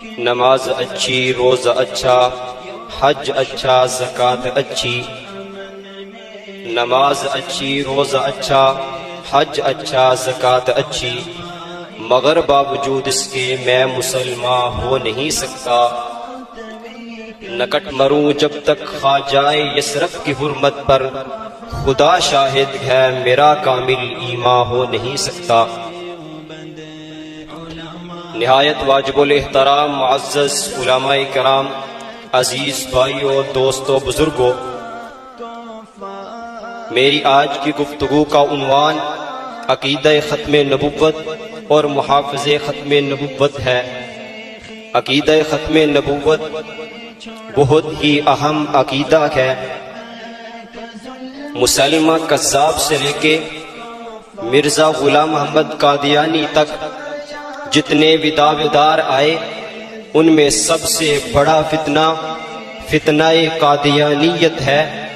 نماز اچھی، روزہ اچھا، حج اچھا، زکوٰۃ اچھی۔ نماز اچھی، روزہ اچھا، حج اچھا، زکوٰۃ اچھی، مگر باوجود اس کے میں مسلمان ہو نہیں سکتا۔ نکٹ مروں جب تک خواجہ یسرف کی حرمت پر، خدا شاہد ہے میرا کامل ایمان ہو نہیں سکتا۔ نہایت واجب الاحترام معزز علماء کرام، عزیز بھائیوں، دوستوں، بزرگوں، میری آج کی گفتگو کا عنوان عقیدہ ختم نبوت اور محافظ ختم نبوت ہے۔ عقیدہ ختم نبوت بہت ہی اہم عقیدہ ہے۔ مسلمہ کذاب سے لے کے مرزا غلام محمد قادیانی تک جتنے بھی دعویدار آئے، ان میں سب سے بڑا فتنہ قادیانیت ہے۔